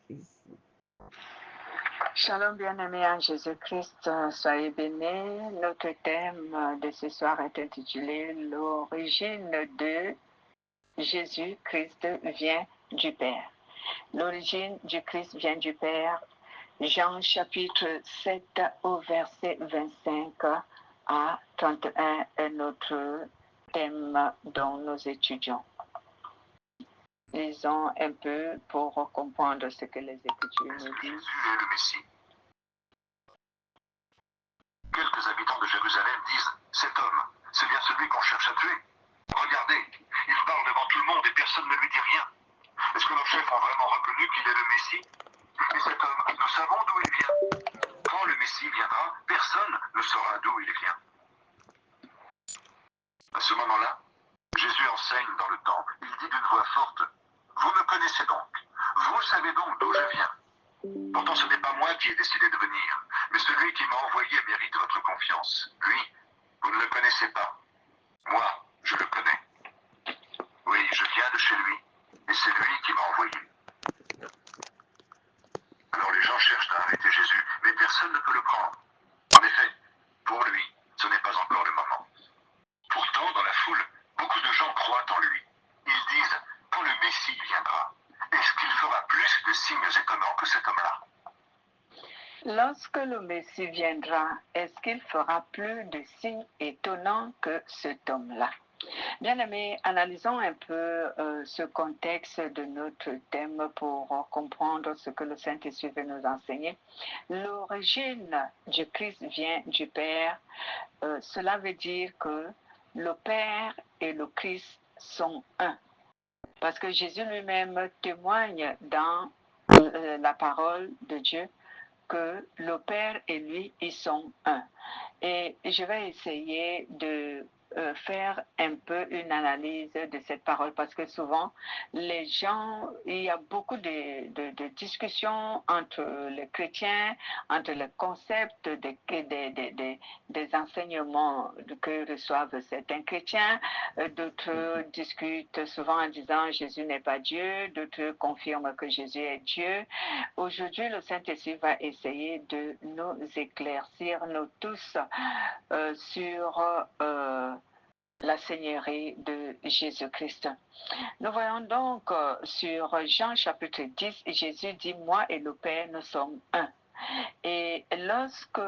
ici. Shalom bien-aimés en Jésus-Christ, soyez bénis. Notre thème de ce soir est intitulé L'origine de Jésus-Christ vient du Père. L'origine du Christ vient du Père. Jean chapitre 7 au verset 25 à 31 est notre thème dont nous étudions. Lisons un peu pour comprendre ce que les Écritures nous disent. Jésus est le Messie. Quelques habitants de Jérusalem disent « Cet homme, c'est bien celui qu'on cherche à tuer. Regardez, il parle devant tout le monde et personne ne lui dit rien. Est-ce que nos chefs ont vraiment reconnu qu'il est le Messie? Et cet homme, nous savons d'où il vient. Quand le Messie viendra, personne ne saura d'où il vient. » À ce moment-là, Jésus enseigne dans le temple. Il dit d'une voix forte « Vous me connaissez donc. Vous savez donc d'où je viens. Pourtant, ce n'est pas moi qui ai décidé de venir, mais celui qui m'a envoyé mérite votre confiance. Lui, vous ne le connaissez pas. Moi, je le connais. Oui, je viens de chez lui, et c'est lui qui m'a envoyé. » Alors les gens cherchent à arrêter Jésus, mais personne ne peut le prendre. En effet, pour lui, ce n'est pas encore le moment. Pourtant, dans la foule, beaucoup de gens croient en lui. Ils disent, quand le Messie viendra, est-ce qu'il fera plus de signes étonnants que cet homme-là? Lorsque le Messie viendra, est-ce qu'il fera plus de signes étonnants que cet homme-là? Bien-aimés, analysons un peu ce contexte de notre thème pour comprendre ce que le Saint-Esprit veut nous enseigner. L'origine du Christ vient du Père. Cela veut dire que le Père et le Christ sont un. Parce que Jésus lui-même témoigne dans la parole de Dieu que le Père et lui, ils sont un. Et je vais essayer de faire un peu une analyse de cette parole parce que souvent, les gens, il y a beaucoup de discussions entre les chrétiens, entre les concepts des enseignements que reçoivent certains chrétiens. D'autres discutent souvent en disant Jésus n'est pas Dieu, d'autres confirment que Jésus est Dieu. Aujourd'hui, le Saint-Esprit va essayer de nous éclaircir, nous tous, sur la Seigneurie de Jésus-Christ. Nous voyons donc sur Jean chapitre 10, Jésus dit, moi et le Père, nous sommes un. Et lorsque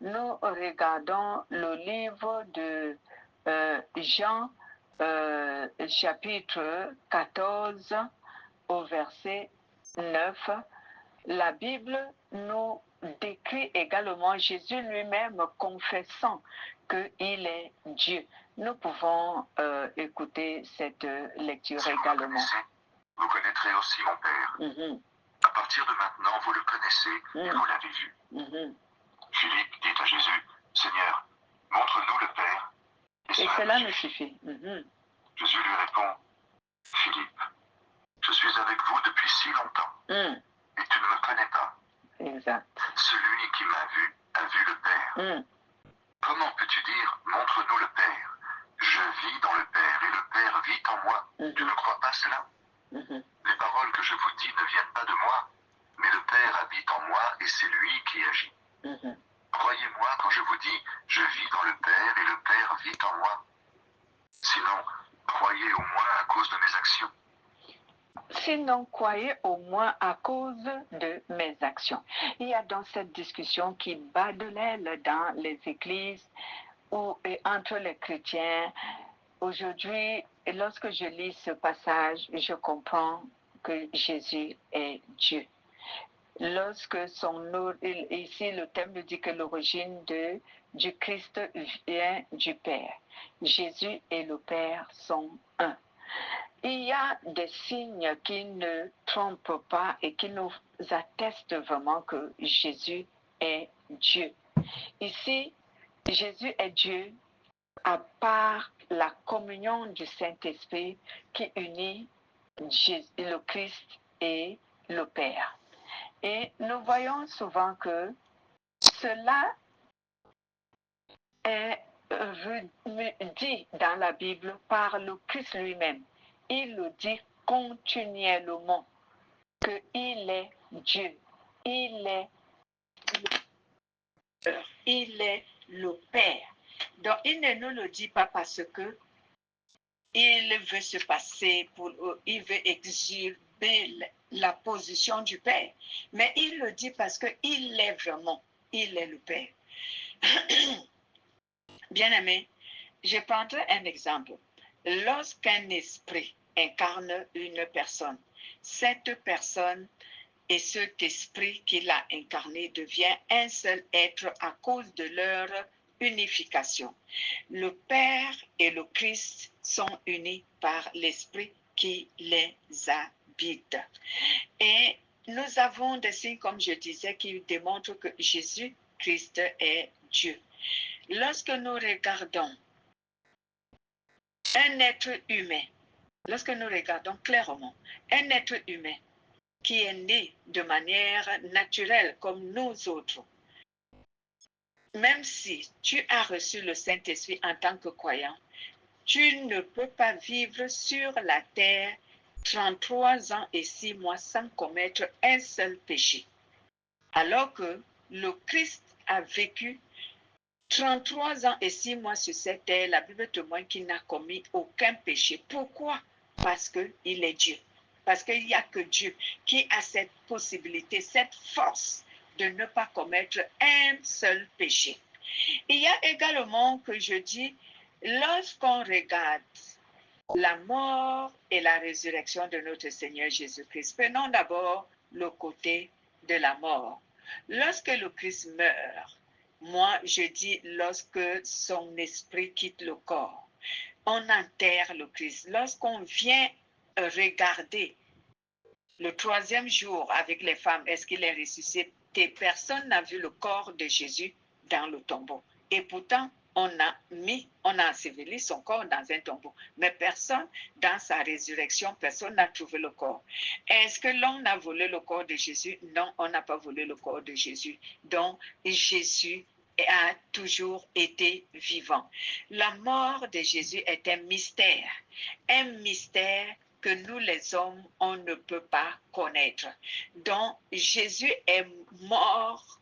nous regardons le livre de Jean chapitre 14 au verset 9, la Bible nous décrit également Jésus lui-même confessant qu'il est Dieu. Nous pouvons écouter cette lecture Si également. Vous connaîtrez aussi mon Père. À partir de maintenant, vous le connaissez et vous l'avez vu. Philippe dit à Jésus, Seigneur, montre-nous le Père, et cela nous suffit. Jésus lui répond, Philippe, je suis avec vous depuis si longtemps, et tu ne me connais pas. Exact. Celui qui m'a vu a vu le Père. Comment peux-tu dire, montre-nous le Père? Je vis dans le Père et le Père vit en moi. Tu ne crois pas cela? Les paroles que je vous dis ne viennent pas de moi, mais le Père habite en moi et c'est lui qui agit. Croyez-moi quand je vous dis, je vis dans le Père et le Père vit en moi. Sinon, croyez au moins à cause de mes actions. Sinon, croyez au moins à cause de mes actions. Il y a dans cette discussion qui bat de l'aile dans les églises et entre les chrétiens. Aujourd'hui, lorsque je lis ce passage, je comprends que Jésus est Dieu. Lorsque ici le thème nous dit que l'origine du Christ vient du Père. Jésus et le Père sont un. Il y a des signes qui ne trompent pas et qui nous attestent vraiment que Jésus est Dieu. Ici, Jésus est Dieu à part la communion du Saint-Esprit qui unit le Christ et le Père. Et nous voyons souvent que cela est dit dans la Bible par le Christ lui-même. Il le dit continuellement. qu'il est Dieu. Il est le Père. Donc, il ne nous le dit pas parce que il veut se passer, il veut exhiber la position du Père. Mais il le dit parce qu'il est vraiment, il est le Père. Bien-aimé, je prendrai un exemple. Lorsqu'un esprit incarne une personne, cette personne et cet esprit qu'il a incarné devient un seul être à cause de leur unification. Le Père et le Christ sont unis par l'esprit qui les habite. Et nous avons des signes, comme je disais, qui démontrent que Jésus-Christ est Dieu. Lorsque nous regardons un être humain, lorsque nous regardons clairement un être humain qui est né de manière naturelle comme nous autres, même si tu as reçu le Saint-Esprit en tant que croyant, tu ne peux pas vivre sur la terre 33 ans et 6 mois sans commettre un seul péché. Alors que le Christ a vécu 33 ans et 6 mois sur cette terre, la Bible témoigne qu'il n'a commis aucun péché. Pourquoi? Parce qu'il est Dieu. Parce qu'il n'y a que Dieu qui a cette possibilité, cette force de ne pas commettre un seul péché. Il y a également que je dis, lorsqu'on regarde la mort et la résurrection de notre Seigneur Jésus-Christ, prenons d'abord le côté de la mort. Lorsque le Christ meurt, moi je dis lorsque son esprit quitte le corps, on enterre le Christ. Lorsqu'on vient regarder le 3e jour avec les femmes, est-ce qu'il est ressuscité? Personne n'a vu le corps de Jésus dans le tombeau. Et pourtant, on a enseveli son corps dans un tombeau. Mais personne, dans sa résurrection, personne n'a trouvé le corps. Est-ce que l'homme a volé le corps de Jésus? Non, on n'a pas volé le corps de Jésus. Donc, Jésus a toujours été vivant. La mort de Jésus est un mystère que nous les hommes, on ne peut pas connaître. Donc, Jésus est mort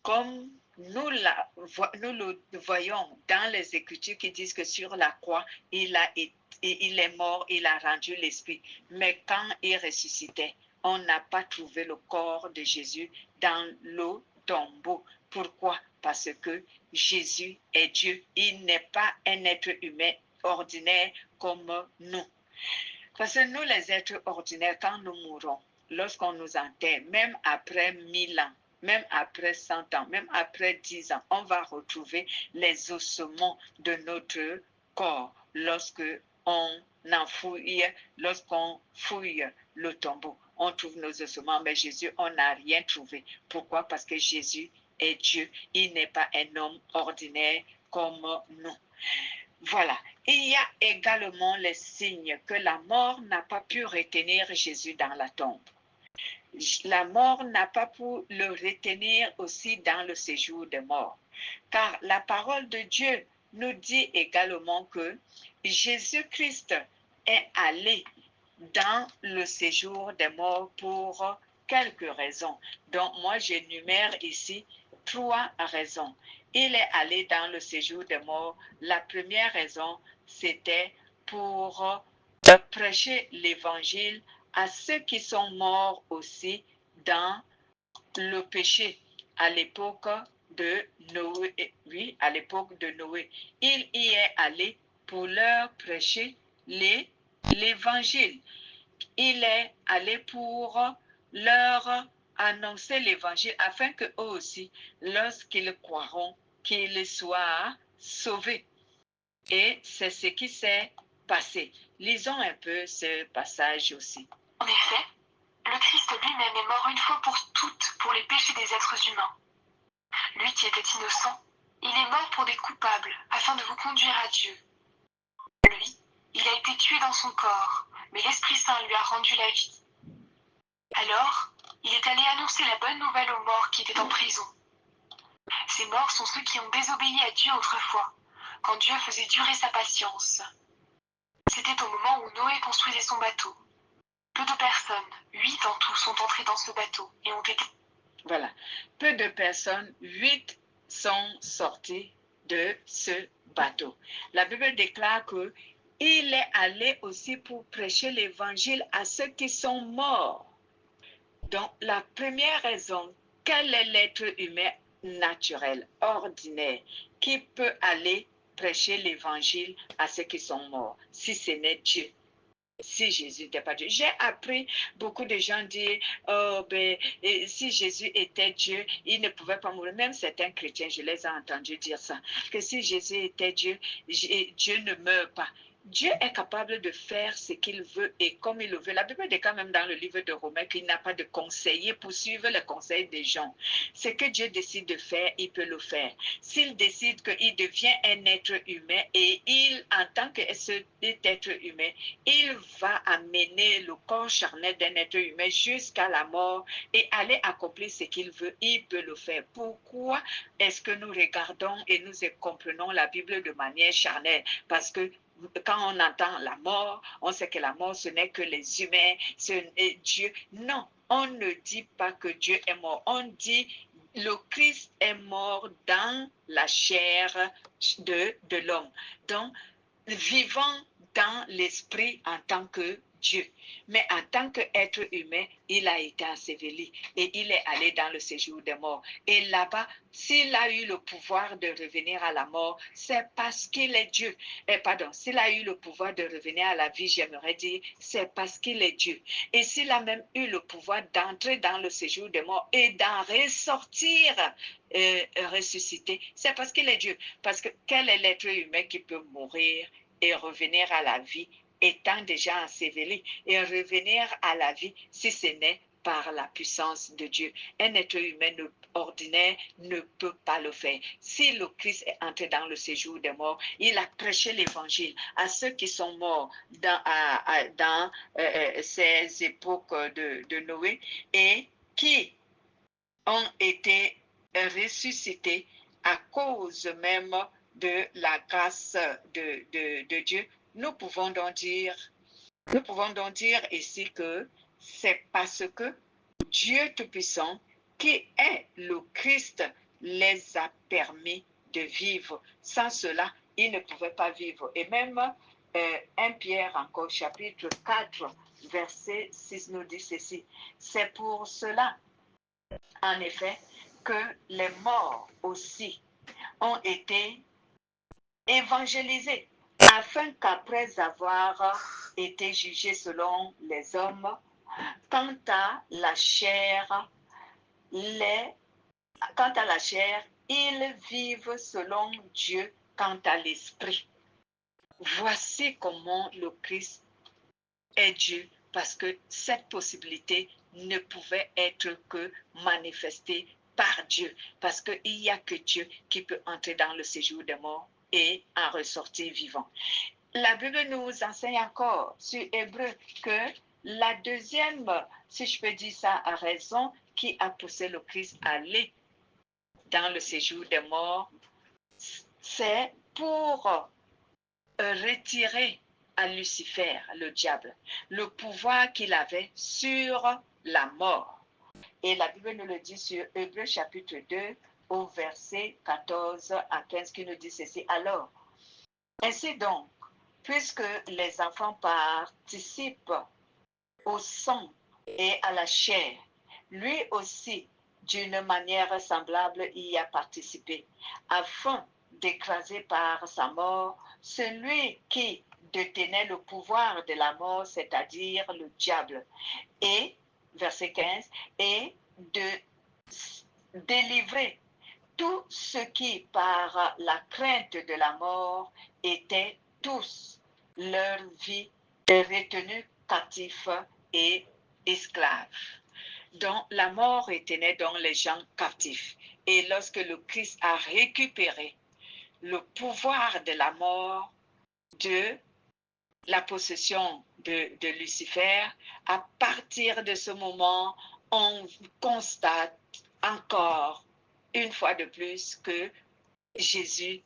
comme nous le voyons dans les Écritures qui disent que sur la croix, il est mort, il a rendu l'esprit. Mais quand il ressuscitait, on n'a pas trouvé le corps de Jésus dans le tombeau. Pourquoi? Parce que Jésus est Dieu. Il n'est pas un être humain ordinaire comme nous. Parce que nous, les êtres ordinaires, quand nous mourons, lorsqu'on nous enterre, même après 1000 ans, même après 100 ans, même après 10 ans, on va retrouver les ossements de notre corps lorsqu'on fouille le tombeau. On trouve nos ossements, mais Jésus, on n'a rien trouvé. Pourquoi? Parce que Jésus est Dieu. Il n'est pas un homme ordinaire comme nous. Voilà. Il y a également les signes que la mort n'a pas pu retenir Jésus dans la tombe. La mort n'a pas pu le retenir aussi dans le séjour des morts. Car la parole de Dieu nous dit également que Jésus-Christ est allé dans le séjour des morts pour quelques raisons. Donc moi, j'énumère ici 3 raisons. Il est allé dans le séjour des morts. La première raison, c'était pour prêcher l'évangile à ceux qui sont morts aussi dans le péché à l'époque de Noé. Oui, à l'époque de Noé. Il y est allé pour leur prêcher l'évangile. Il est allé pour leur annoncer l'évangile afin qu'eux aussi, lorsqu'ils croiront, qu'ils soient sauvés. Et c'est ce qui s'est passé. Lisons un peu ce passage aussi. En effet, le Christ lui-même est mort une fois pour toutes pour les péchés des êtres humains. Lui qui était innocent, il est mort pour des coupables afin de vous conduire à Dieu. Lui, il a été tué dans son corps, mais l'Esprit Saint lui a rendu la vie. Alors, il est allé annoncer la bonne nouvelle aux morts qui étaient en prison. Ces morts sont ceux qui ont désobéi à Dieu autrefois, quand Dieu faisait durer sa patience. C'était au moment où Noé construisait son bateau. Peu de personnes, 8 en tout, sont entrées dans ce bateau et ont été... Voilà. Peu de personnes, 8 sont sorties de ce bateau. La Bible déclare que il est allé aussi pour prêcher l'évangile à ceux qui sont morts. Donc, la première raison, quel est l'être humain naturel, ordinaire, qui peut aller prêcher l'évangile à ceux qui sont morts, si ce n'est Dieu? Si Jésus n'était pas Dieu. J'ai appris beaucoup de gens dire, oh, ben, si Jésus était Dieu, il ne pouvait pas mourir. Même certains chrétiens, je les ai entendus dire ça, que si Jésus était Dieu, Dieu ne meurt pas. Dieu est capable de faire ce qu'il veut et comme il le veut. La Bible dit quand même dans le livre de Romains qu'il n'a pas de conseiller pour suivre les conseils des gens. Ce que Dieu décide de faire, il peut le faire. S'il décide qu'il devient un être humain et il, en tant que cet être humain, il va amener le corps charnel d'un être humain jusqu'à la mort et aller accomplir ce qu'il veut, il peut le faire. Pourquoi est-ce que nous regardons et nous comprenons la Bible de manière charnelle? Parce que quand on entend la mort, on sait que la mort, ce n'est que les humains, ce n'est Dieu. Non, on ne dit pas que Dieu est mort. On dit le Christ est mort dans la chair de l'homme. Donc, vivant dans l'esprit en tant que Dieu. Mais en tant qu'être humain, il a été enseveli et il est allé dans le séjour des morts. Et là-bas, s'il a eu le pouvoir de revenir à la mort, c'est parce qu'il est Dieu. Pardon, s'il a eu le pouvoir de revenir à la vie, j'aimerais dire, c'est parce qu'il est Dieu. Et s'il a même eu le pouvoir d'entrer dans le séjour des morts et d'en ressortir ressuscité, c'est parce qu'il est Dieu. Parce que quel est l'être humain qui peut mourir et revenir à la vie étant déjà enseveli et revenir à la vie si ce n'est par la puissance de Dieu? Un être humain ordinaire ne peut pas le faire. Si le Christ est entré dans le séjour des morts, il a prêché l'évangile à ceux qui sont morts dans ces époques de Noé et qui ont été ressuscités à cause même de la grâce de Dieu. Nous pouvons donc dire ici que c'est parce que Dieu Tout-Puissant, qui est le Christ, les a permis de vivre. Sans cela, ils ne pouvaient pas vivre. Et même 1 Pierre, encore chapitre 4, verset 6 nous dit ceci. C'est pour cela, en effet, que les morts aussi ont été évangélisés, afin qu'après avoir été jugés selon les hommes, quant à la chair, ils vivent selon Dieu quant à l'esprit. Voici comment le Christ est Dieu, parce que cette possibilité ne pouvait être que manifestée par Dieu, parce qu'il n'y a que Dieu qui peut entrer dans le séjour des morts et en ressortir vivant. La Bible nous enseigne encore sur Hébreu que la deuxième, si je peux dire ça, raison qui a poussé le Christ à aller dans le séjour des morts, c'est pour retirer à Lucifer, le diable, le pouvoir qu'il avait sur la mort. Et la Bible nous le dit sur Hébreux chapitre 2 au verset 14 à 15 qui nous dit ceci. Alors, ainsi donc, puisque les enfants participent au sang et à la chair, lui aussi, d'une manière semblable, y a participé, afin d'écraser par sa mort celui qui détenait le pouvoir de la mort, c'est-à-dire le diable. Et, verset 15, et de délivrer tous ceux qui, par la crainte de la mort, étaient tous leur vie retenus captifs et esclaves. Donc la mort retenait donc les gens captifs. Et lorsque le Christ a récupéré le pouvoir de la mort, de la possession de Lucifer, à partir de ce moment, on constate encore une fois de plus que Jésus,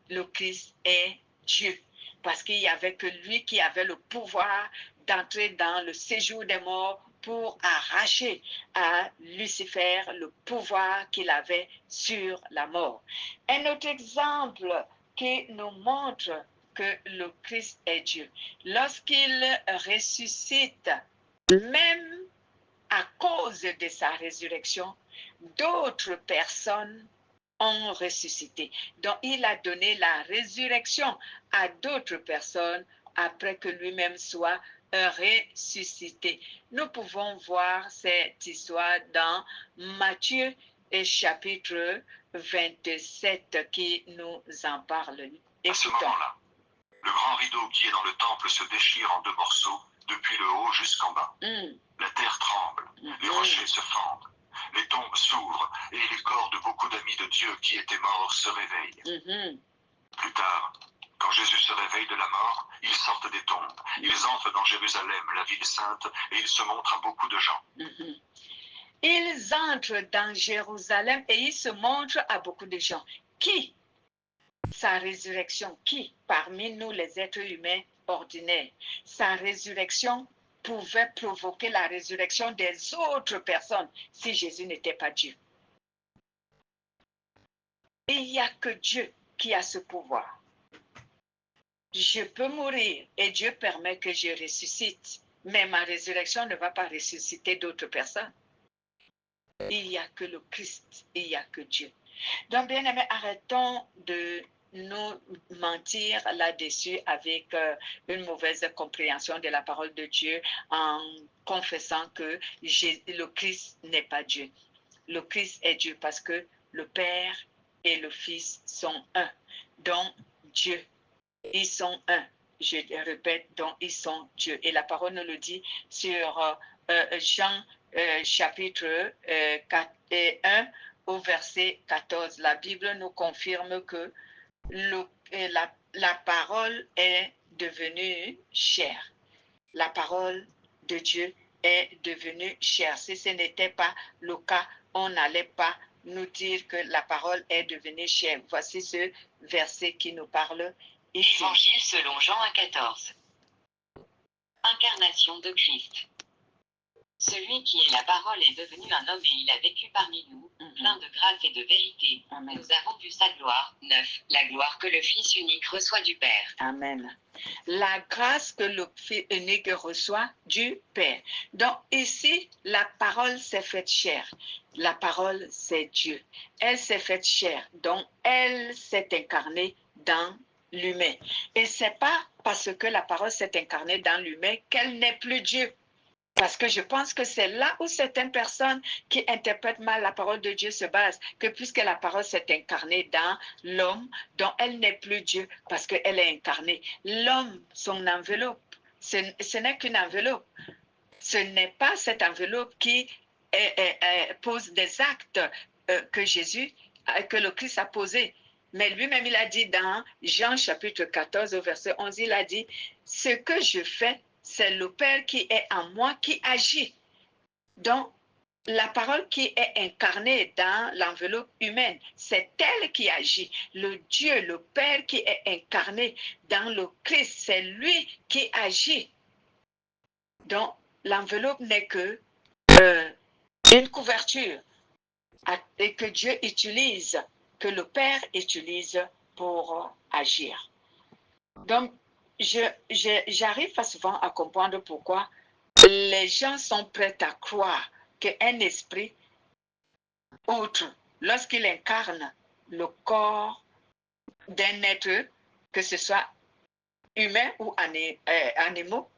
le Christ, est Dieu. Parce qu'il n'y avait que lui qui avait le pouvoir d'entrer dans le séjour des morts pour arracher à Lucifer le pouvoir qu'il avait sur la mort. Un autre exemple qui nous montre que le Christ est Dieu. Lorsqu'il ressuscite, même à cause de sa résurrection, d'autres personnes ont ressuscité. Donc, il a donné la résurrection à d'autres personnes après que lui-même soit ressuscité. Nous pouvons voir cette histoire dans Matthieu chapitre 27 qui nous en parle. À ce moment-là, le grand rideau qui est dans le temple se déchire en 2 morceaux, depuis le haut jusqu'en bas. La terre tremble, les rochers se fendent, les tombes s'ouvrent et les corps de beaucoup d'amis de Dieu qui étaient morts se réveillent. Plus tard, quand Jésus se réveille de la mort, ils sortent des tombes, ils entrent dans Jérusalem, la ville sainte, et ils se montrent à beaucoup de gens. Ils entrent dans Jérusalem et ils se montrent à beaucoup de gens. Qui? Sa résurrection. Qui? Parmi nous, les êtres humains ordinaires. Sa résurrection pouvait provoquer la résurrection des autres personnes si Jésus n'était pas Dieu. Il n'y a que Dieu qui a ce pouvoir. Je peux mourir et Dieu permet que je ressuscite, mais ma résurrection ne va pas ressusciter d'autres personnes. Il n'y a que le Christ, il n'y a que Dieu. Donc, bien aimés, arrêtons de nous mentir là-dessus avec une mauvaise compréhension de la parole de Dieu en confessant que le Christ n'est pas Dieu. Le Christ est Dieu parce que le Père et le Fils sont un. Donc, Dieu, ils sont un. Je répète, donc ils sont Dieu. Et la parole nous le dit sur Jean chapitre 1 au verset 14. La Bible nous confirme que la parole est devenue chair. La parole de Dieu est devenue chair. Si ce n'était pas le cas, on n'allait pas nous dire que la parole est devenue chair. Voici ce verset qui nous parle ici. Évangile selon Jean 1,14. Incarnation de Christ. Celui qui est la parole est devenu un homme et il a vécu parmi nous, plein de grâce et de vérité. Amen. Nous avons vu sa gloire. 9. La gloire que le Fils unique reçoit du Père. Amen. La grâce que le Fils unique reçoit du Père. Donc ici, la parole s'est faite chair. La parole, c'est Dieu. Elle s'est faite chair. Donc elle s'est incarnée dans l'humain. Et c'est pas parce que la parole s'est incarnée dans l'humain qu'elle n'est plus Dieu. Parce que je pense que c'est là où certaines personnes qui interprètent mal la parole de Dieu se basent, que puisque la parole s'est incarnée dans l'homme, donc elle n'est plus Dieu parce qu'elle est incarnée. L'homme, son enveloppe, ce n'est qu'une enveloppe. Ce n'est pas cette enveloppe qui pose des actes que le Christ a posés. Mais lui-même, il a dit dans Jean chapitre 14 au verset 11, il a dit, ce que je fais, c'est le Père qui est en moi qui agit. Donc, la parole qui est incarnée dans l'enveloppe humaine, c'est elle qui agit. Le Dieu, le Père qui est incarné dans le Christ, c'est lui qui agit. Donc, l'enveloppe n'est que une couverture et que Dieu utilise, que le Père utilise pour agir. Donc, j'arrive pas souvent à comprendre pourquoi les gens sont prêts à croire qu'un esprit autre, lorsqu'il incarne le corps d'un être, que ce soit humain ou animaux,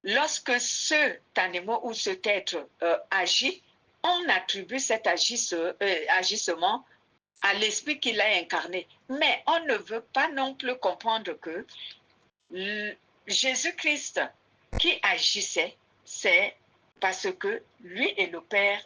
lorsque cet animal ou cet être agit, on attribue cet agissement à l'esprit qu'il a incarné. Mais on ne veut pas non plus comprendre que Jésus-Christ qui agissait, c'est parce que lui et le Père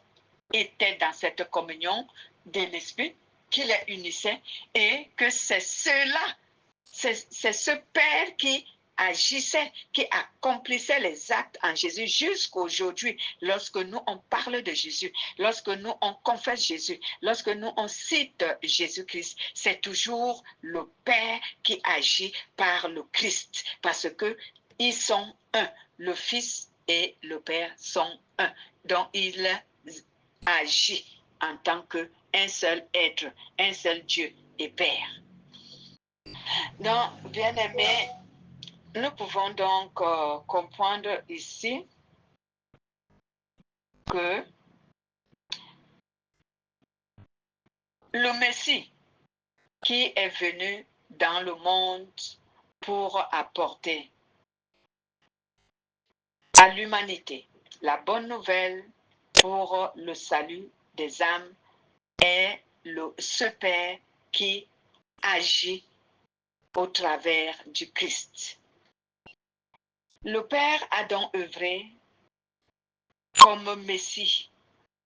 étaient dans cette communion de l'Esprit qui les unissait et que c'est cela, c'est ce Père qui agissait, qui accomplissait les actes en Jésus jusqu'aujourd'hui. Lorsque nous, on parle de Jésus, lorsque nous, on confesse Jésus, lorsque nous, on cite Jésus-Christ, c'est toujours le Père qui agit par le Christ, parce que ils sont un. le Fils et le Père sont un. Donc, il agit en tant qu'un seul être, un seul Dieu et Père. Donc, bien-aimés, nous pouvons donc comprendre ici que le Messie qui est venu dans le monde pour apporter à l'humanité la bonne nouvelle pour le salut des âmes est ce Père qui agit au travers du Christ. Le Père a donc œuvré comme Messie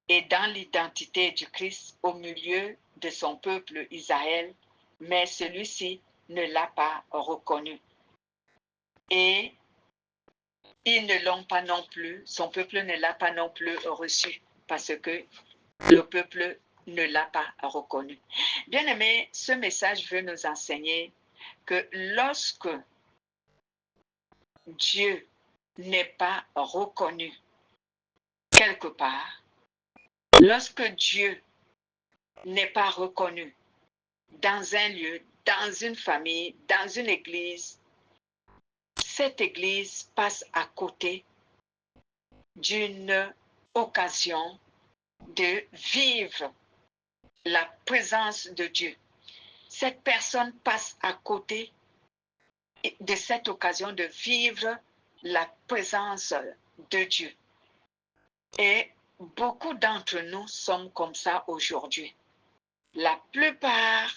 et dans l'identité du Christ au milieu de son peuple Israël, mais celui-ci ne l'a pas reconnu. Et ils ne l'ont pas non plus, son peuple ne l'a pas non plus reçu parce que le peuple ne l'a pas reconnu. Bien aimé, ce message veut nous enseigner que lorsque Dieu n'est pas reconnu quelque part, lorsque Dieu n'est pas reconnu dans un lieu, dans une famille, dans une église, cette église passe à côté d'une occasion de vivre la présence de Dieu. Cette personne passe à côté de cette occasion de vivre la présence de Dieu. Et beaucoup d'entre nous sommes comme ça aujourd'hui. La plupart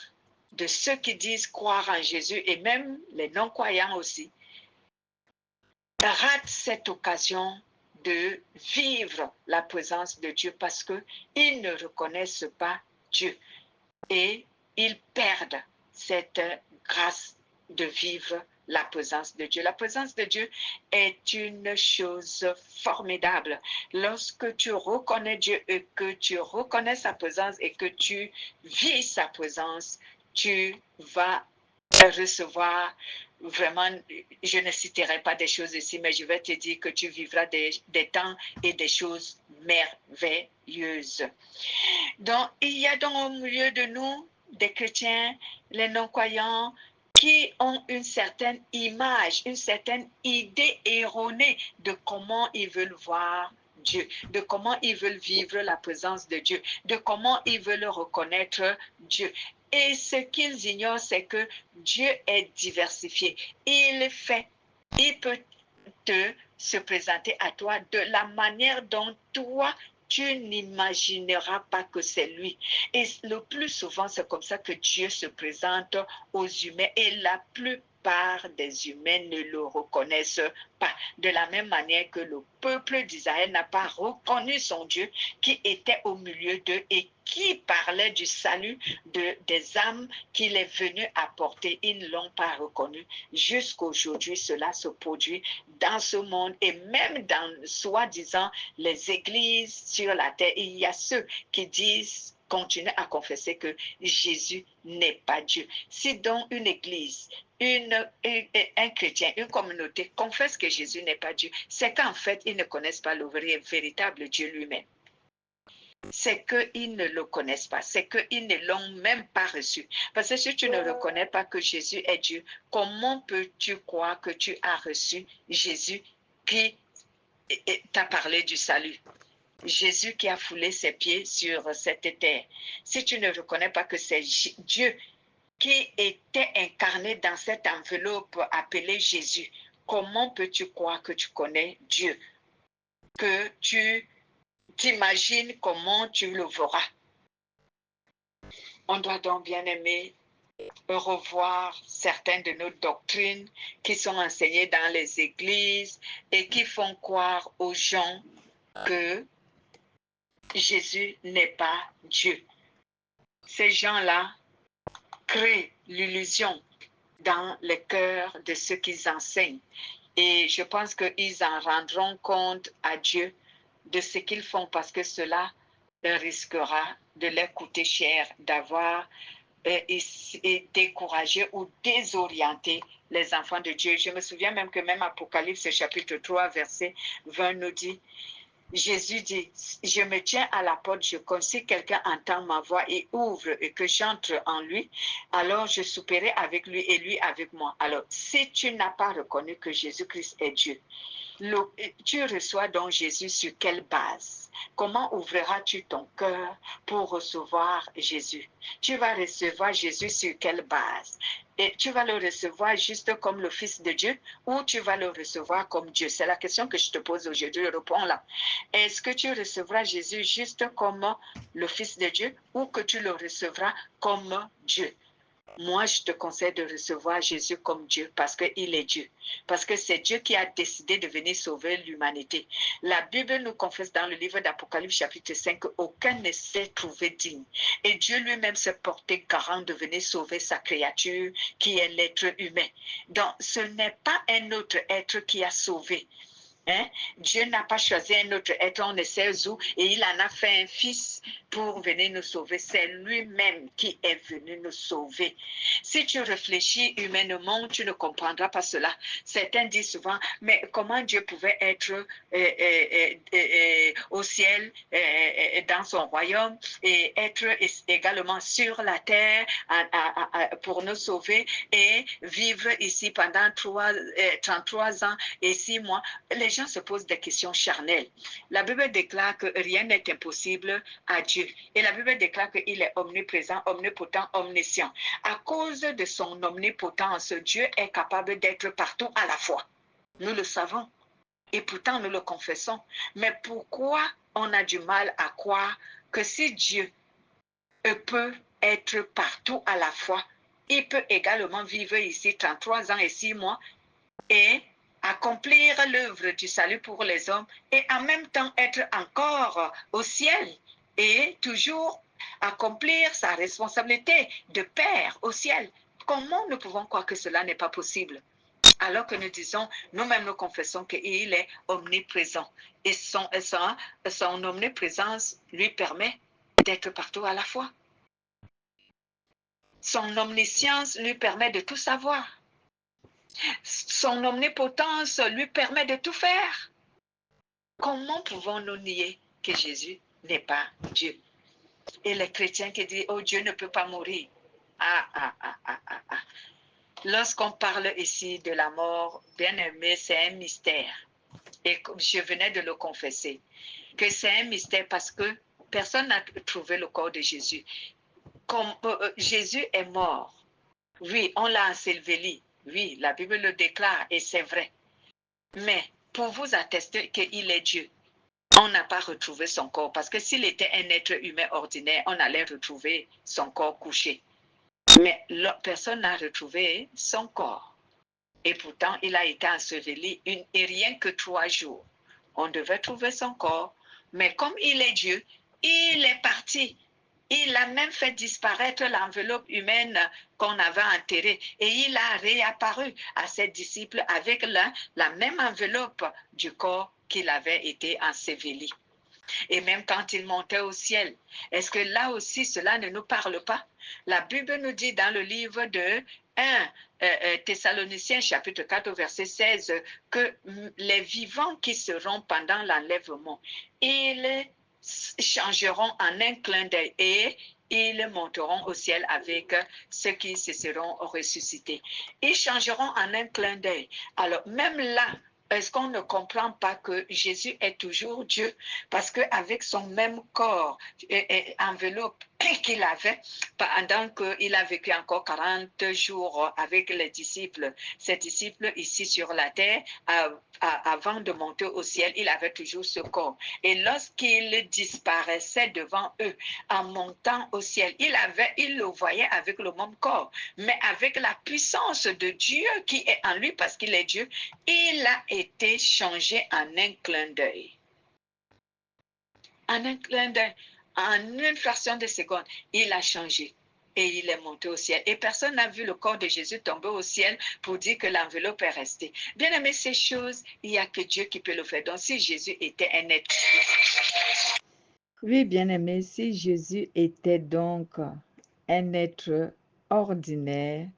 de ceux qui disent croire en Jésus, et même les non-croyants aussi, ratent cette occasion de vivre la présence de Dieu parce qu'ils ne reconnaissent pas Dieu et ils perdent cette grâce de vivre la présence de Dieu. La présence de Dieu est une chose formidable. Lorsque tu reconnais Dieu et que tu reconnais sa présence et que tu vis sa présence, tu vas recevoir vraiment, je ne citerai pas des choses ici, mais je vais te dire que tu vivras des temps et des choses merveilleuses. Donc, il y a donc au milieu de nous des chrétiens, les non-croyants, qui ont une certaine image, une certaine idée erronée de comment ils veulent voir Dieu, de comment ils veulent vivre la présence de Dieu, de comment ils veulent reconnaître Dieu. Et ce qu'ils ignorent, c'est que Dieu est diversifié. Il peut se présenter à toi de la manière dont toi, tu n'imagineras pas que c'est lui. Et le plus souvent, c'est comme ça que Dieu se présente aux humains et la plupart des humains ne le reconnaissent pas. De la même manière que le peuple d'Israël n'a pas reconnu son Dieu qui était au milieu d'eux et qui parlait du salut des âmes qu'il est venu apporter. Ils ne l'ont pas reconnu. Jusqu'aujourd'hui, cela se produit dans ce monde et même dans, soi-disant, les églises sur la terre. Il y a ceux qui disent, continuent à confesser que Jésus n'est pas Dieu. Si donc une église, un chrétien, une communauté confesse que Jésus n'est pas Dieu, c'est qu'en fait, ils ne connaissent pas le véritable Dieu lui-même. C'est qu'ils ne le connaissent pas, c'est qu'ils ne l'ont même pas reçu. Parce que si tu ne reconnais pas que Jésus est Dieu, comment peux-tu croire que tu as reçu Jésus qui t'a parlé du salut? Jésus qui a foulé ses pieds sur cette terre. Si tu ne reconnais pas que c'est Dieu qui était incarné dans cette enveloppe appelée Jésus, comment peux-tu croire que tu connais Dieu? Que tu t'imagines comment tu le verras. On doit donc, bien aimer, revoir certaines de nos doctrines qui sont enseignées dans les églises et qui font croire aux gens que Jésus n'est pas Dieu. Ces gens-là créent l'illusion dans le cœur de ceux qu'ils enseignent. Et je pense qu'ils en rendront compte à Dieu de ce qu'ils font parce que cela risquera de leur coûter cher d'avoir découragé ou désorienté les enfants de Dieu. Je me souviens même que même Apocalypse chapitre 3, verset 20 nous dit, Jésus dit, je me tiens à la porte, je compte, si quelqu'un entend ma voix et ouvre et que j'entre en lui, alors je souperai avec lui et lui avec moi. Alors, si tu n'as pas reconnu que Jésus-Christ est Dieu, tu reçois donc Jésus sur quelle base? Comment ouvriras-tu ton cœur pour recevoir Jésus? Tu vas recevoir Jésus sur quelle base? Et tu vas le recevoir juste comme le Fils de Dieu ou tu vas le recevoir comme Dieu? C'est la question que je te pose aujourd'hui. Réponds-là. Est-ce que tu recevras Jésus juste comme le Fils de Dieu ou que tu le recevras comme Dieu? Moi, je te conseille de recevoir Jésus comme Dieu parce qu'il est Dieu. Parce que c'est Dieu qui a décidé de venir sauver l'humanité. La Bible nous confesse dans le livre d'Apocalypse chapitre 5 qu'aucun ne s'est trouvé digne. Et Dieu lui-même s'est porté garant de venir sauver sa créature qui est l'être humain. Donc, ce n'est pas un autre être qui a sauvé. Hein? Dieu n'a pas choisi un autre être, on ne sait où, et il en a fait un fils pour venir nous sauver. C'est lui-même qui est venu nous sauver. Si tu réfléchis humainement, tu ne comprendras pas cela. Certains disent souvent, mais comment Dieu pouvait être au ciel, dans son royaume, et être également sur la terre pour nous sauver et vivre ici pendant 33 ans et 6 mois. Les gens se posent des questions charnelles. La Bible déclare que rien n'est impossible à Dieu. Et la Bible déclare qu'il est omniprésent, omnipotent, omniscient. À cause de son omnipotence, Dieu est capable d'être partout à la fois. Nous le savons. Et pourtant, nous le confessons. Mais pourquoi on a du mal à croire que si Dieu peut être partout à la fois, il peut également vivre ici 33 ans et 6 mois et accomplir l'œuvre du salut pour les hommes et en même temps être encore au ciel et toujours accomplir sa responsabilité de Père au ciel. Comment nous pouvons croire que cela n'est pas possible? Alors que nous disons, nous-mêmes nous confessons qu'il est omniprésent et son omniprésence lui permet d'être partout à la fois. Son omniscience lui permet de tout savoir. Son omnipotence lui permet de tout faire. Comment pouvons-nous nier que Jésus n'est pas Dieu? Et les chrétiens qui disent, oh, Dieu ne peut pas mourir. Lorsqu'on parle ici de la mort, bien aimé, c'est un mystère. Et je venais de le confesser, que c'est un mystère parce que personne n'a trouvé le corps de Jésus. Comme Jésus est mort, oui, on l'a enseveli, oui, la Bible le déclare et c'est vrai. Mais pour vous attester qu'il est Dieu, on n'a pas retrouvé son corps parce que s'il était un être humain ordinaire, on allait retrouver son corps couché. Mais personne n'a retrouvé son corps. Et pourtant, il a été enseveli et rien que 3 jours. On devait trouver son corps, mais comme il est Dieu, il est parti. Il a même fait disparaître l'enveloppe humaine qu'on avait enterrée et il a réapparu à ses disciples avec la même enveloppe du corps qu'il avait été enseveli. Et même quand il montait au ciel, est-ce que là aussi cela ne nous parle pas? La Bible nous dit dans le livre de 1 Thessaloniciens chapitre 4 verset 16 que les vivants qui seront pendant l'enlèvement, ils changeront en un clin d'œil et ils monteront au ciel avec ceux qui se seront ressuscités. Ils changeront en un clin d'œil. Alors même là, est-ce qu'on ne comprend pas que Jésus est toujours Dieu? Parce qu'avec son même corps et enveloppe qu'il avait pendant qu'il a vécu encore 40 jours avec les disciples, ses disciples ici sur la terre, avant de monter au ciel, il avait toujours ce corps. Et lorsqu'il disparaissait devant eux en montant au ciel, il le voyait avec le même corps, mais avec la puissance de Dieu qui est en lui parce qu'il est Dieu, il a été changé en un clin d'œil. En un clin d'œil, en une fraction de seconde, il a changé et il est monté au ciel. Et personne n'a vu le corps de Jésus tomber au ciel pour dire que l'enveloppe est restée. Bien aimé, ces choses, il n'y a que Dieu qui peut le faire. Donc, si Jésus était un être... Oui, bien aimé, si Jésus était donc un être ordinaire,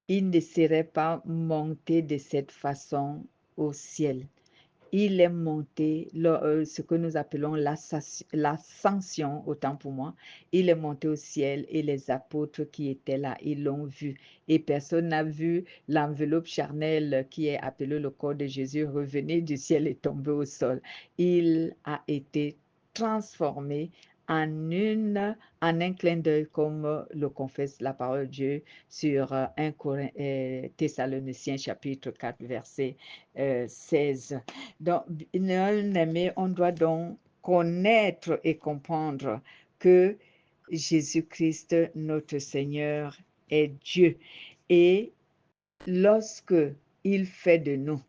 il ne serait pas monté de cette façon au ciel. Il est monté, ce que nous appelons l'ascension, autant pour moi. Il est monté au ciel et les apôtres qui étaient là, ils l'ont vu. Et personne n'a vu l'enveloppe charnelle qui est appelée le corps de Jésus revenir du ciel et tomber au sol. Il a été transformé en un clin d'œil, comme le confesse la parole de Dieu sur 1 Thessaloniciens chapitre 4 verset 16. Donc, bien-aimé, on doit donc connaître et comprendre que Jésus-Christ, notre Seigneur, est Dieu. Et lorsque il fait de nous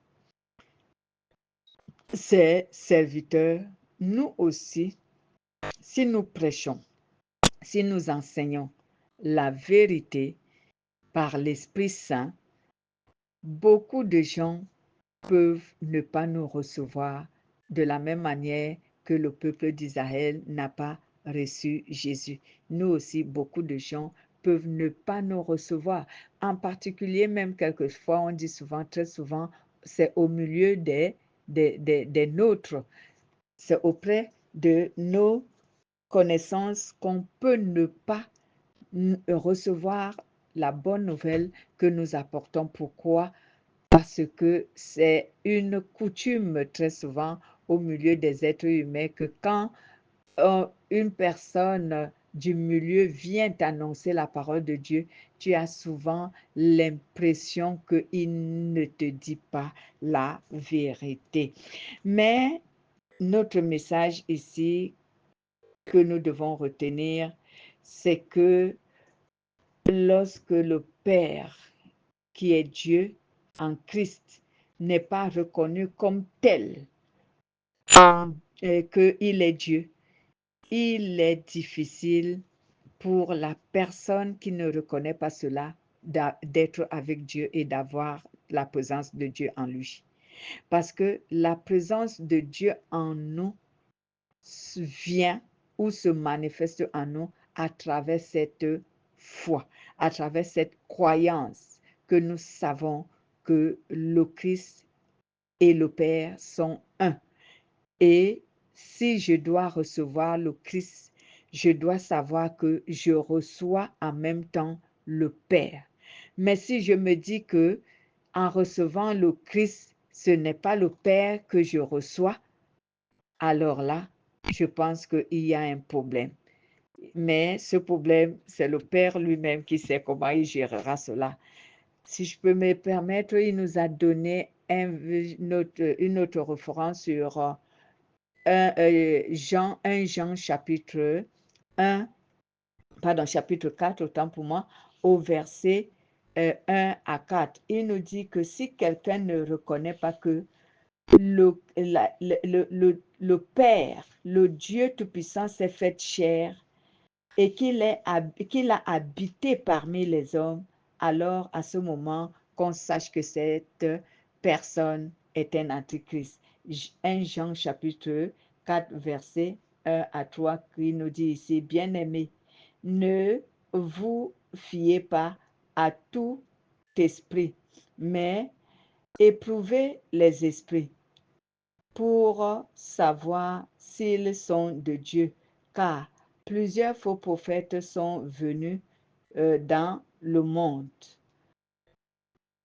ses serviteurs, nous aussi, si nous prêchons, si nous enseignons la vérité par l'Esprit Saint, beaucoup de gens peuvent ne pas nous recevoir de la même manière que le peuple d'Israël n'a pas reçu Jésus. Nous aussi, beaucoup de gens peuvent ne pas nous recevoir. En particulier, même quelquefois, on dit souvent, très souvent, c'est au milieu des nôtres. C'est auprès de nos connaissances qu'on peut ne pas recevoir la bonne nouvelle que nous apportons. Pourquoi? Parce que c'est une coutume très souvent au milieu des êtres humains que quand une personne du milieu vient annoncer la parole de Dieu, tu as souvent l'impression qu'il ne te dit pas la vérité. Mais notre message ici que nous devons retenir, c'est que lorsque le Père, qui est Dieu en Christ, n'est pas reconnu comme tel, qu'il est Dieu, il est difficile pour la personne qui ne reconnaît pas cela d'être avec Dieu et d'avoir la présence de Dieu en lui. Parce que la présence de Dieu en nous vient ou se manifeste en nous à travers cette foi, à travers cette croyance que nous savons que le Christ et le Père sont un. Et si je dois recevoir le Christ, je dois savoir que je reçois en même temps le Père. Mais si je me dis que en recevant le Christ, ce n'est pas le Père que je reçois, alors là, je pense qu'il y a un problème. Mais ce problème, c'est le Père lui-même qui sait comment il gérera cela. Si je peux me permettre, il nous a donné une autre référence sur 1 Jean chapitre 4, autant pour moi, au verset 1 à 4. Il nous dit que si quelqu'un ne reconnaît pas que le Père, le Dieu Tout-Puissant s'est fait chair et qu'il a habité parmi les hommes, alors à ce moment qu'on sache que cette personne est un antichrist. 1 Jean chapitre 4 verset 1 à 3 qui nous dit ici, bien-aimés, ne vous fiez pas à tout esprit, mais éprouvez les esprits pour savoir s'ils sont de Dieu, car plusieurs faux prophètes sont venus dans le monde.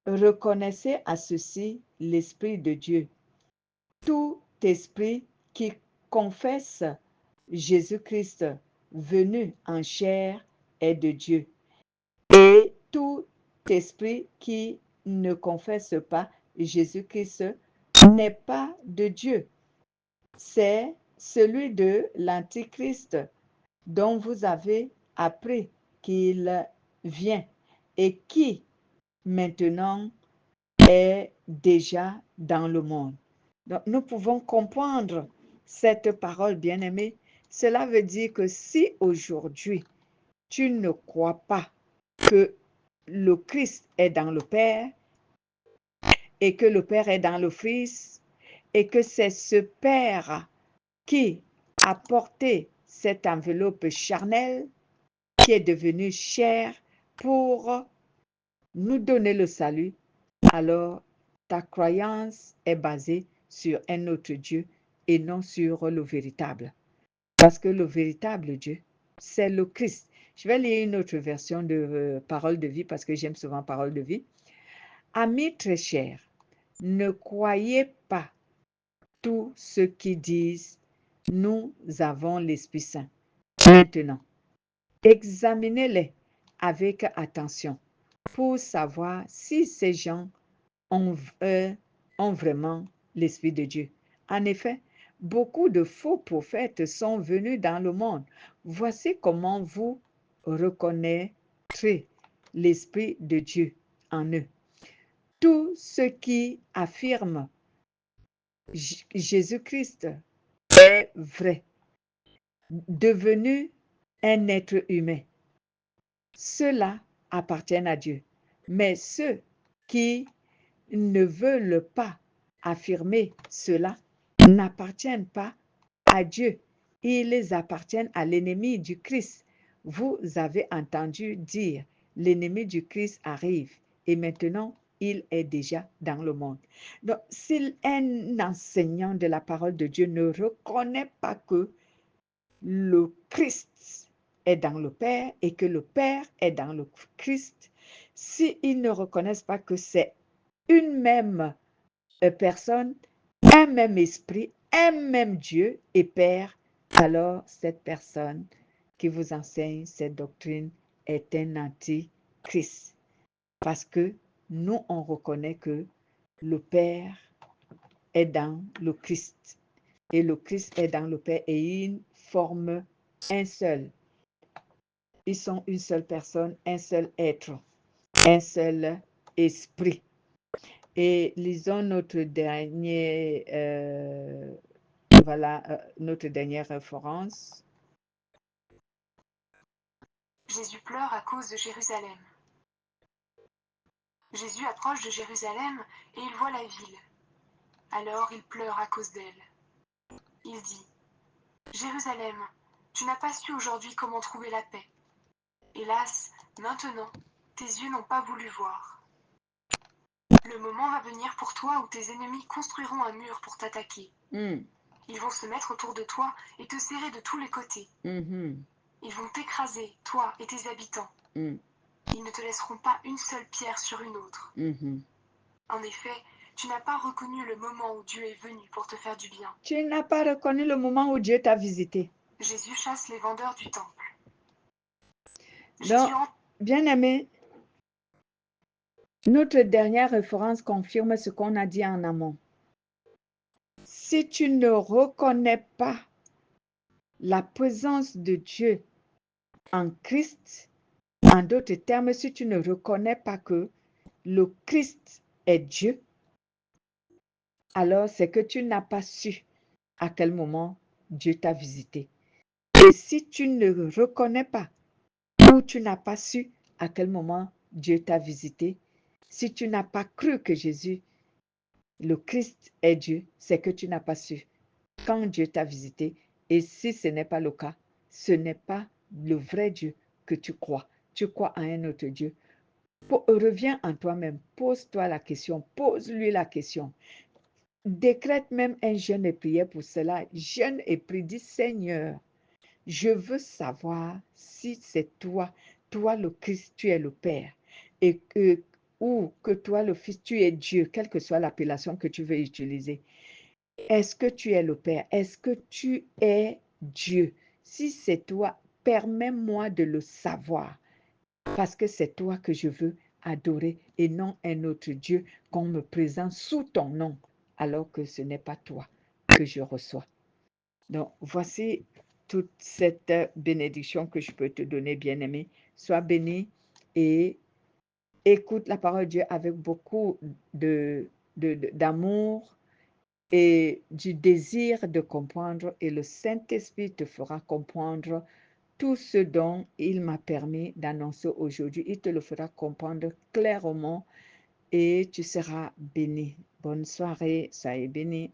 Reconnaissez à ceci l'Esprit de Dieu. Tout esprit qui confesse Jésus-Christ venu en chair est de Dieu. Et tout esprit qui ne confesse pas Jésus-Christ n'est pas de Dieu. C'est celui de l'Antichrist dont vous avez appris qu'il vient et qui maintenant est déjà dans le monde. Donc, nous pouvons comprendre cette parole, bien-aimée. Cela veut dire que si aujourd'hui tu ne crois pas que le Christ est dans le Père et que le Père est dans le Fils et que c'est ce Père qui a porté cette enveloppe charnelle qui est devenue chair pour nous donner le salut, alors ta croyance est basée sur un autre Dieu et non sur le véritable. Parce que le véritable Dieu, c'est le Christ. Je vais lire une autre version de Parole de vie parce que j'aime souvent Parole de vie. Amis très chers, ne croyez pas tous ceux qui disent « Nous avons l'Esprit Saint ». Maintenant, examinez-les avec attention pour savoir si ces gens ont vraiment l'Esprit de Dieu. En effet, beaucoup de faux prophètes sont venus dans le monde. Voici comment vous reconnaîtrez l'Esprit de Dieu en eux. Tous ceux qui affirment Jésus-Christ est vrai, devenu un être humain, ceux-là appartiennent à Dieu. Mais ceux qui ne veulent pas affirmer cela n'appartiennent pas à Dieu. Ils appartiennent à l'ennemi du Christ. Vous avez entendu dire, l'ennemi du Christ arrive et maintenant il est déjà dans le monde. Donc, si un enseignant de la parole de Dieu ne reconnaît pas que le Christ est dans le Père et que le Père est dans le Christ, s'ils ne reconnaissent pas que c'est une même personne, un même esprit, un même Dieu et Père, alors cette personne qui vous enseigne cette doctrine est un antichrist. Parce que nous, on reconnaît que le Père est dans le Christ et le Christ est dans le Père et ils forment un seul. Ils sont une seule personne, un seul être, un seul esprit. Et lisons notre notre dernière référence. Jésus pleure à cause de Jérusalem. Jésus approche de Jérusalem et il voit la ville. Alors il pleure à cause d'elle. Il dit, Jérusalem, tu n'as pas su aujourd'hui comment trouver la paix. Hélas, maintenant, tes yeux n'ont pas voulu voir. Le moment va venir pour toi où tes ennemis construiront un mur pour t'attaquer. Ils vont se mettre autour de toi et te serrer de tous les côtés. Ils vont t'écraser, toi et tes habitants. Ils ne te laisseront pas une seule pierre sur une autre. En effet, tu n'as pas reconnu le moment où Dieu est venu pour te faire du bien. Tu n'as pas reconnu le moment où Dieu t'a visité. Jésus chasse les vendeurs du temple. Donc, bien-aimé, notre dernière référence confirme ce qu'on a dit en amont. Si tu ne reconnais pas la présence de Dieu en Christ, en d'autres termes, si tu ne reconnais pas que le Christ est Dieu, alors c'est que tu n'as pas su à quel moment Dieu t'a visité. Et si tu ne reconnais pas ou tu n'as pas su à quel moment Dieu t'a visité, si tu n'as pas cru que Jésus, le Christ, est Dieu, c'est que tu n'as pas su quand Dieu t'a visité. Et si ce n'est pas le cas, ce n'est pas le vrai Dieu que tu crois. Tu crois à un autre Dieu. Reviens en toi-même, pose-toi la question, pose-lui la question. Décrète même un jeûne et prière pour cela. Jeûne et prie, dis Seigneur, je veux savoir si c'est toi, toi le Christ, tu es le Père, et ou que toi le Fils, tu es Dieu, quelle que soit l'appellation que tu veux utiliser. Est-ce que tu es le Père? Est-ce que tu es Dieu? Si c'est toi, permets-moi de le savoir, parce que c'est toi que je veux adorer et non un autre Dieu qu'on me présente sous ton nom, alors que ce n'est pas toi que je reçois. Donc, voici toute cette bénédiction que je peux te donner, bien-aimé. Sois béni et écoute la parole de Dieu avec beaucoup d'amour et du désir de comprendre, et le Saint-Esprit te fera comprendre tout ce dont il m'a permis d'annoncer aujourd'hui. Il te le fera comprendre clairement et tu seras béni. Bonne soirée, soyez bénis.